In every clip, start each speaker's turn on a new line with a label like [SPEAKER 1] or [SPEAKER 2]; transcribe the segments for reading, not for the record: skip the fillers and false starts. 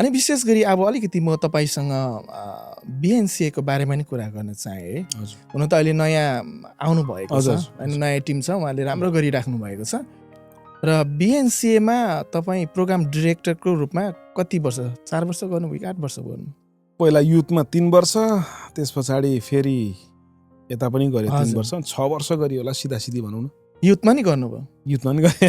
[SPEAKER 1] अनि विशेष गरी अब अलिकति म तपाईँसँग बिएनसिएको बारेमा नि कुरा गर्न चाहेँ है। हुन त अहिले नयाँ आउनुभएको छ, अनि नयाँ टिम छ, उहाँले राम्रो गरिराख्नु भएको छ। र बिएनसिएमा तपाईँ प्रोग्राम डिरेक्टरको रूपमा कति वर्ष, 4 वर्ष गर्नुभयो कि 8 वर्ष गर्नु?
[SPEAKER 2] पहिला युथमा 3 वर्ष, त्यस पछाडि फेरि यता पनि गरे 3 वर्ष, 6 वर्ष गरी होला सिधा भनौँ न।
[SPEAKER 1] युथमा नि गर्नुभयो?
[SPEAKER 2] युथमा नि गरे।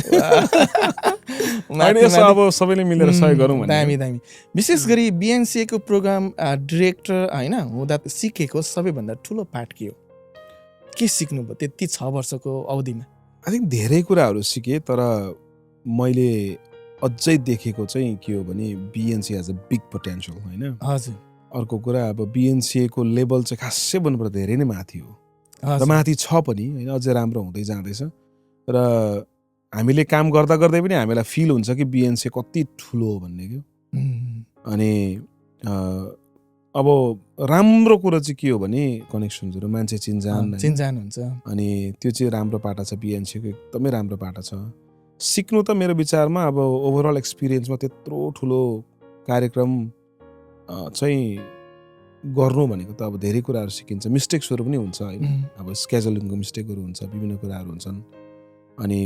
[SPEAKER 2] अब सबैले मिलेर सहयोग गरौँ भन्ने।
[SPEAKER 1] दामी। विशेष गरी बिएनसिएको प्रोग्राम डिरेक्टर होइन हुँदा सिकेको सबैभन्दा ठुलो पाठ के हो? के सिक्नुभयो त्यति 6 वर्षको अवधिमा?
[SPEAKER 2] आई थिङ्क धेरै कुराहरू सिकेँ, तर मैले अझै देखेको चाहिँ के हो भने BNC has a big potential होइन।
[SPEAKER 1] हजुर।
[SPEAKER 2] अर्को कुरा अब बिएनसिएको लेभल चाहिँ खासै भन्नुपर्दा धेरै नै माथि हो र माथि छ पनि होइन, अझै राम्रो हुँदै जाँदैछ। र हामीले काम गर्दा गर्दै पनि हामीलाई फिल हुन्छ कि बिएनसी कति ठुलो हो भन्ने क्या। अनि अब राम्रो कुरो चाहिँ के हो भने कनेक्सन्सहरू, मान्छे चिन्जान
[SPEAKER 1] हुन्छ।
[SPEAKER 2] अनि त्यो चाहिँ राम्रो पाटा छ, बिएनसीको एकदमै राम्रो पाटा छ। सिक्नु त मेरो विचारमा अब ओभरअल एक्सपिरियन्समा त्यत्रो ठुलो कार्यक्रम चाहिँ गर्नु भनेको त अब धेरै कुराहरू सिकिन्छ, मिस्टेक्सहरू पनि हुन्छ होइन। अब स्केजुलिङको मिस्टेकहरू हुन्छ, विभिन्न कुराहरू हुन्छन्। अनि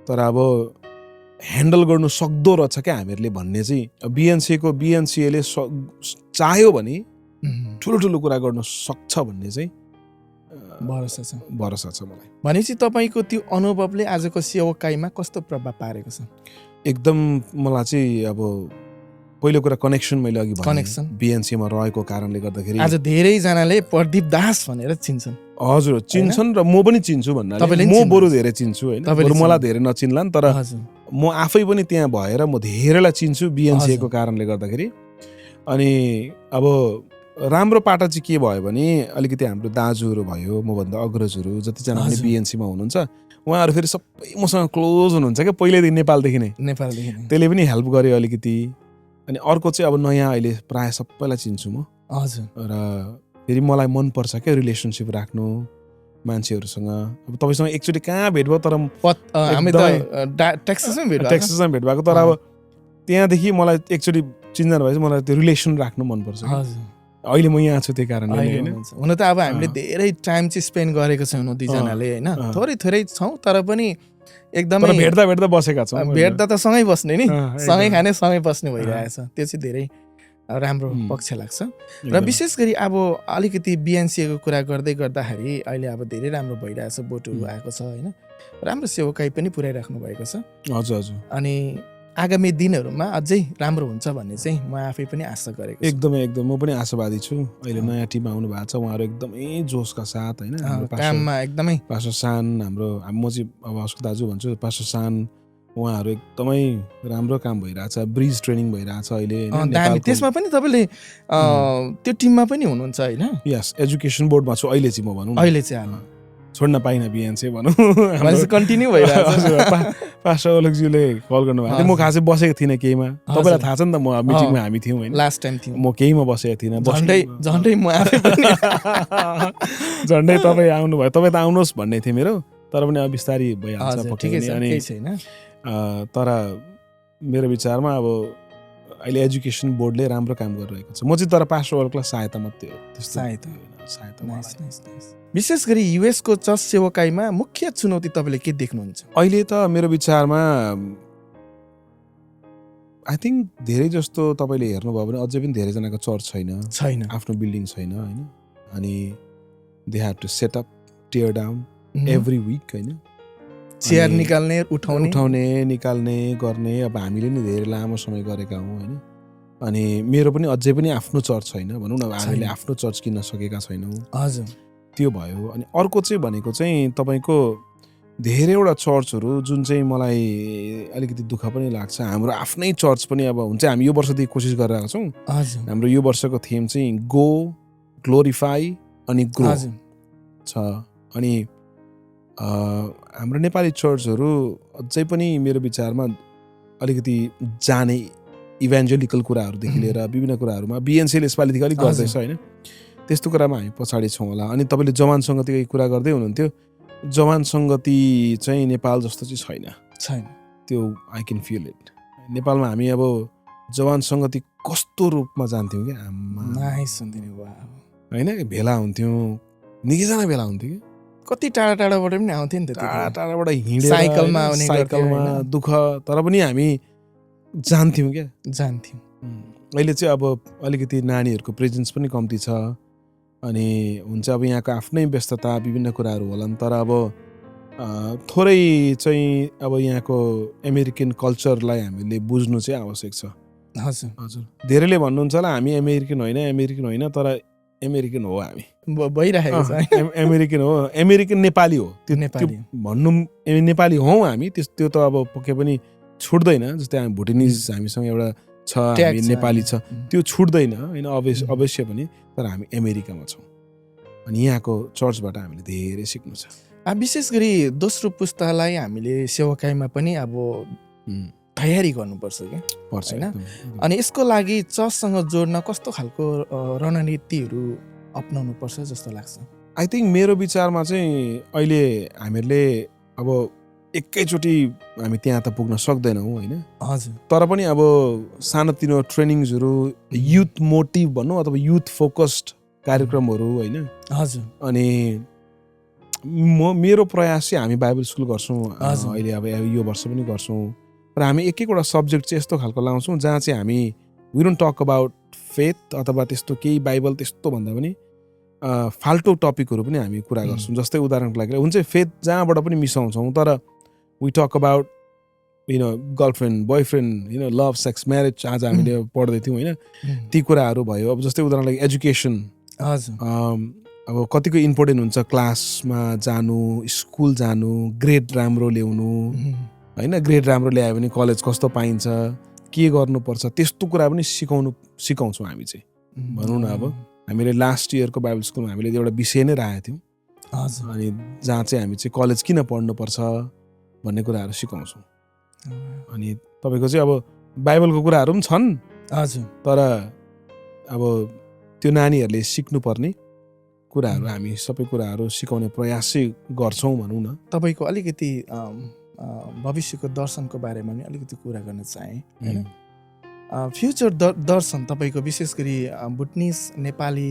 [SPEAKER 2] तर अब ह्यान्डल गर्नु सक्दो रहेछ क्या हामीहरूले भन्ने चाहिँ बिएनसिएले चाह्यो भने ठुलो कुरा गर्न सक्छ भन्ने चाहिँ भरोसा छ मलाई।
[SPEAKER 1] भनेपछि तपाईँको त्यो अनुभवले आजको सेवकाईमा कस्तो प्रभाव पारेको छ?
[SPEAKER 2] एकदम मलाई चाहिँ अब पहिलो कुरा कनेक्सन, मैले अघि भने बिएनसीमा रहेको कारणले गर्दाखेरि
[SPEAKER 1] आज धेरैजनाले प्रदीप दास भनेर चिन्छन्।
[SPEAKER 2] हजुर, चिन्छन् र म पनि चिन्छु भन्नाले म बरु धेरै चिन्छु होइन, बरु मलाई धेरै नचिन्ला नि, तर म आफै पनि त्यहाँ भएर म धेरैलाई चिन्छु बिएनसीको कारणले गर्दाखेरि। अनि अब राम्रो पाटा चाहिँ के भयो भने अलिकति हाम्रो दाजुहरू भयो, मभन्दा अग्रजहरू जतिजना पनि बिएनसीमा हुनुहुन्छ, उहाँहरू फेरि सबै मसँग क्लोज हुनुहुन्छ क्या पहिल्यैदेखि नेपालदेखि नै। त्यसले पनि हेल्प गर्यो अलिकति। अनि अर्को चाहिँ अब नयाँ अहिले प्रायः सबैलाई चिन्छु म।
[SPEAKER 1] हजुर।
[SPEAKER 2] र फेरि मलाई मनपर्छ क्या रिलेसनसिप राख्नु मान्छेहरूसँग। अब तपाईँसँग एकचोटि कहाँ भेट भयो, तर
[SPEAKER 1] हामी त टेक्सासमै
[SPEAKER 2] भेट भएको, तर अब त्यहाँदेखि मलाई एकचोटि चिन्जना भएपछि मलाई त्यो रिलेसन राख्नु मनपर्छ। अहिले म यहाँ छु त्यही कारणले।
[SPEAKER 1] हुन त अब हामीले धेरै टाइम चाहिँ स्पेन्ड गरेको छौँ दुईजनाले होइन, थोरै छौँ, तर पनि एकदमै
[SPEAKER 2] भेट्दा बसेका छौँ।
[SPEAKER 1] भेट्दा त सँगै बस्ने नि, सँगै खाने, सँगै बस्ने भइरहेछ। त्यो चाहिँ धेरै राम्रो पक्ष लाग्छ। र विशेष गरी अब अलिकति बिएनसिएको कुरा गर्दाखेरि अहिले अब धेरै राम्रो भइरहेछ, भोटहरू आएको छ होइन, राम्रो सेवकाई पनि पुर्याइराख्नु भएको छ।
[SPEAKER 2] हजुर।
[SPEAKER 1] अनि आगामी दिनहरूमा अझै राम्रो हुन्छ भन्ने चाहिँ म आफै पनि आशा गरेको छु।
[SPEAKER 2] एकदमै म पनि आशावादी छु। अहिले नयाँ टिम आउनु भएको छ, उहाँहरू एकदमै जोसका साथ होइन,
[SPEAKER 1] काममा एकदमै
[SPEAKER 2] पास्टर सान हाम्रो, म चाहिँ अब उसको दाजु भन्छु, पास्टर सान, उहाँहरू एकदमै राम्रो काम भइरहेछ, ब्रिज ट्रेनिङ भइरहेछ अहिले।
[SPEAKER 1] त्यसमा पनि तपाईँले त्यो टिममा पनि हुनुहुन्छ होइन?
[SPEAKER 2] यस, एजुकेसन बोर्डमा छु अहिले चाहिँ म भनौँ न।
[SPEAKER 1] अहिले चाहिँ
[SPEAKER 2] छोड्न पाइनँ बिएनसी भनौँ,
[SPEAKER 1] कन्टिन्यू भइरहेछ।
[SPEAKER 2] पास्टर ओलकज्यूले कल गर्नुभएको थियो, म खासै बसेको थिइनँ केहीमा, तपाईँलाई थाहा छ नि त, म मिटिङमा हामी थियौँ होइन,
[SPEAKER 1] लास्ट टाइम थियौँ,
[SPEAKER 2] म केहीमा बसेको थिइनँ।
[SPEAKER 1] झन्डै म आफै पनि
[SPEAKER 2] झन्डै तपाईँ आउनुभयो, तपाईँ त आउनुहोस् भन्ने थियो मेरो, तर पनि अब बिस्तारै भइहाल्छ। तर मेरो विचारमा अब अहिले एजुकेसन बोर्डले राम्रो काम गरिरहेको छ। म चाहिँ तर पास्टर ओलकलाई सहायता मात्रै हो,
[SPEAKER 1] सहायता। विशेष गरी युएसको चर्च सेवकाईमा मुख्य चुनौती तपाईँले के देख्नुहुन्छ
[SPEAKER 2] अहिले? त मेरो विचारमा आई थिङ्क धेरै जस्तो तपाईँले हेर्नुभयो भने अझै पनि धेरैजनाको चर्च छैन, आफ्नो बिल्डिङ छैन होइन। अनि they have to set up, tear down every week होइन,
[SPEAKER 1] चेयर निकाल्ने,
[SPEAKER 2] उठाउने निकाल्ने गर्ने। अब हामीले नि धेरै लामो समय गरेका हौँ होइन। अनि मेरो पनि अझै पनि आफ्नो चर्च छैन भनौँ न, हामीले आफ्नो चर्च किन्न सकेका छैनौँ।
[SPEAKER 1] हजुर,
[SPEAKER 2] त्यो भयो। अनि अर्को चाहिँ भनेको चाहिँ तपाईँको धेरैवटा चर्चहरू जुन चाहिँ मलाई अलिकति दुःख पनि लाग्छ, हाम्रो आफ्नै चर्च पनि अब हुन्छ, हामी यो वर्षदेखि कोसिस गरिरहेका छौँ। हाम्रो यो वर्षको थिम चाहिँ गो, ग्लोरिफाई अनि ग्रो छ। अनि हाम्रो नेपाली चर्चहरू अझै पनि मेरो विचारमा अलिकति जाने इभेन्जेलिकल कुराहरूदेखि लिएर विभिन्न कुराहरूमा बिएनसीले यसपालिदेखि अलिक गर्दैछ होइन, त्यस्तो कुरामा हामी पछाडि छौँ होला। अनि तपाईँले जवान सङ्गतिको कुरा गर्दै हुनुहुन्थ्यो, जवान सङ्गति चाहिँ नेपाल जस्तो चाहिँ छैन।
[SPEAKER 1] त्यो
[SPEAKER 2] आई क्यान फिल इट। नेपालमा हामी अब जवान सङ्गति कस्तो रूपमा जान्थ्यौँ क्या आम्मा
[SPEAKER 1] नाइस हुन्थ्यो नि वाह
[SPEAKER 2] होइन भेला हुन्थ्यौँ निकैजना भेला हुन्थ्यो कि
[SPEAKER 1] कति टाढा टाढाबाट पनि आउँथ्यो नि त
[SPEAKER 2] टाढा टाढाबाट हिँडेर
[SPEAKER 1] साइकलमा
[SPEAKER 2] होइन,
[SPEAKER 1] आउने
[SPEAKER 2] साइकलमा
[SPEAKER 1] गर्थ्यो, होइन?
[SPEAKER 2] दुःख तर पनि हामी जान्थ्यौँ क्या
[SPEAKER 1] जान्थ्यौँ
[SPEAKER 2] अहिले चाहिँ अब अलिकति नानीहरूको प्रेजेन्स पनि कम्ती छ अनि हुन्छ अब यहाँको आफ्नै व्यस्तता विभिन्न कुराहरू होलान् तर अब थोरै चाहिँ अब यहाँको अमेरिकन कल्चरलाई हामीले बुझ्नु चाहिँ आवश्यक छ
[SPEAKER 1] हजुर
[SPEAKER 2] हजुर धेरैले भन्नुहुन्छ होला हामी अमेरिकन होइन तर अमेरिकन हो हामी
[SPEAKER 1] भइरहेको छ होइन?
[SPEAKER 2] अमेरिकन हो अमेरिकन नेपाली हो त्यो
[SPEAKER 1] नेपाली
[SPEAKER 2] त्यो भन्नु नेपाली हौँ हामी त्यो त अब पक्कै पनि छुट्दैन जस्तै हामी भुटानिज हामीसँग एउटा छ
[SPEAKER 1] ट्याग
[SPEAKER 2] हामी
[SPEAKER 1] छ,
[SPEAKER 2] नेपाली छ
[SPEAKER 1] उम्,
[SPEAKER 2] त्यो छुट्दैन होइन अवश्य पनि तर हामी अमेरिकामा छौँ अनि यहाँको चर्चबाट हामीले धेरै सिक्नु छ
[SPEAKER 1] विशेष गरी दोस्रो पुस्तालाई हामीले सेवाकाईमा पनि अब तयारी गर्नुपर्छ क्या
[SPEAKER 2] पर्छ
[SPEAKER 1] होइन?
[SPEAKER 2] एकदम।
[SPEAKER 1] अनि यसको लागि चर्चसँग जोड्न कस्तो खालको रणनीतिहरू अप्नाउनु पर्छ जस्तो लाग्छ
[SPEAKER 2] आई थिङ्क मेरो विचारमा चाहिँ अहिले हामीहरूले अब एकैचोटि हामी त्यहाँ त पुग्न सक्दैनौँ होइन
[SPEAKER 1] हजुर
[SPEAKER 2] तर पनि अब सानोतिनो ट्रेनिङ्सहरू युथ मोटिभ भनौँ अथवा युथ फोकस्ड कार्यक्रमहरू होइन
[SPEAKER 1] हजुर
[SPEAKER 2] अनि मेरो प्रयास चाहिँ हामी बाइबल स्कुल गर्छौँ
[SPEAKER 1] हजुर।
[SPEAKER 2] अहिले अब यो वर्ष पनि गर्छौँ र हामी एक एकवटा सब्जेक्ट चाहिँ यस्तो खालको लाउँछौँ जहाँ चाहिँ हामी we don't talk about faith अथवा त्यस्तो केही बाइबल त्यस्तो भन्दा पनि फाल्टो टपिकहरू पनि हामी कुरा गर्छौँ जस्तै उदाहरणको लागि हुन्छ फेथ जहाँबाट पनि मिसाउँछौँ तर we talk about girlfriend boyfriend love sex marriage आज हामीले पढ्दै थियौँ होइन ती कुराहरू भयो अब जस्तै उदाहरणको लागि एजुकेसन
[SPEAKER 1] हजुर
[SPEAKER 2] अब कतिको इम्पोर्टेन्ट हुन्छ क्लासमा जानु स्कुल जानु ग्रेड राम्रो ल्याउनु होइन ग्रेड राम्रो ल्यायो भने कलेज कस्तो पाइन्छ के गर्नुपर्छ त्यस्तो कुरा पनि सिकाउँछौँ हामी चाहिँ भनौँ न अब हामीले लास्ट इयरको बाइबल स्कुलमा हामीले एउटा विषय नै राखेको थियौँ
[SPEAKER 1] हजुर
[SPEAKER 2] अनि जहाँ चाहिँ हामी चाहिँ कलेज किन पढ्नुपर्छ भन्ने कुराहरू सिकाउँछौँ अनि तपाईँको चाहिँ अब बाइबलको कुराहरू पनि छन्
[SPEAKER 1] हजुर
[SPEAKER 2] तर अब त्यो नानीहरूले सिक्नुपर्ने कुराहरू हामी सबै कुराहरू सिकाउने प्रयास चाहिँ गर्छौँ भनौँ न
[SPEAKER 1] तपाईँको अलिकति भविष्यको दर्शनको बारेमा नि अलिकति कुरा गर्न चाहेँ होइन फ्युचर दर्शन तपाईँको विशेष गरी भुटनिज नेपाली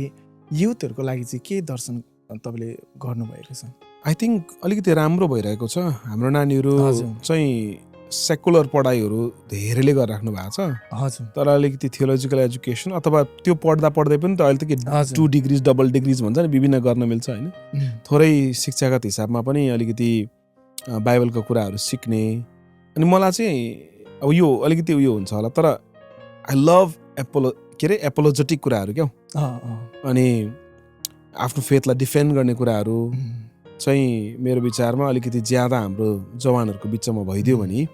[SPEAKER 1] युथहरूको लागि चाहिँ के दर्शन तपाईँले गर्नुभएको छ
[SPEAKER 2] आई थिङ्क अलिकति राम्रो भइरहेको छ हाम्रो नानीहरू
[SPEAKER 1] हजुर।
[SPEAKER 2] चाहिँ सेकुलर पढाइहरू धेरैले गरिराख्नु भएको छ
[SPEAKER 1] हजुर
[SPEAKER 2] तर अलिकति थियोलोजिकल एजुकेसन अथवा त्यो पढ्दा पढ्दै पनि त अहिले त के
[SPEAKER 1] हजुर।
[SPEAKER 2] 2 डिग्री डबल डिग्रिज भन्छ नि विभिन्न गर्न मिल्छ होइन थोरै शिक्षागत हिसाबमा पनि अलिकति बाइबलको कुराहरू सिक्ने अनि मलाई चाहिँ अब यो अलिकति उयो हुन्छ होला तर आई लभ एपोलोजेटिक कुराहरू क्या अनि आफ्नो फेथलाई डिफेन्ड गर्ने कुराहरू चाहिँ मेरो विचारमा अलिकति ज्यादा हाम्रो जवानहरूको बिचमा भइदियो भने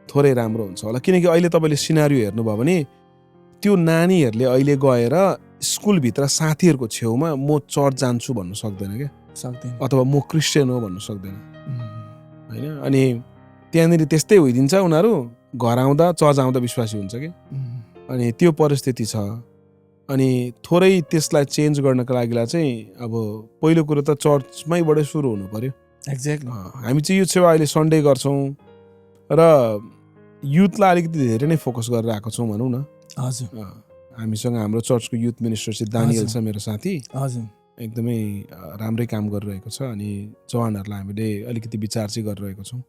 [SPEAKER 2] थोरै राम्रो हुन्छ होला किनकि अहिले तपाईँले सिनारियो हेर्नुभयो भने त्यो नानीहरूले अहिले गएर स्कुलभित्र साथीहरूको छेउमा म चर्च जान्छु भन्नु सक्दैन क्या
[SPEAKER 1] सक्दैन
[SPEAKER 2] अथवा म क्रिस्चियन हो भन्नु सक्दैन होइन अनि त्यहाँनिर त्यस्तै होइदिन्छ उनीहरू घर आउँदा चर्च आउँदा विश्वासी हुन्छ कि अनि त्यो परिस्थिति छ अनि थोरै त्यसलाई चेन्ज गर्नको लागि चाहिँ अब पहिलो कुरो त चर्चमैबाटै सुरु हुनु पर्यो
[SPEAKER 1] एक्ज्याक्टली
[SPEAKER 2] हामी चाहिँ यो सेवा अहिले सन्डे गर्छौँ र युथलाई अलिकति धेरै नै फोकस गरेर आएको छौँ भनौँ न
[SPEAKER 1] हजुर
[SPEAKER 2] हामीसँग हाम्रो चर्चको युथ मिनिस्टर चाहिँ दानियल छ मेरो साथी
[SPEAKER 1] हजुर
[SPEAKER 2] एकदमै राम्रै काम गरिरहेको छ अनि जवानहरूलाई हामीले अलिकति विचार चाहिँ गरिरहेको छौँ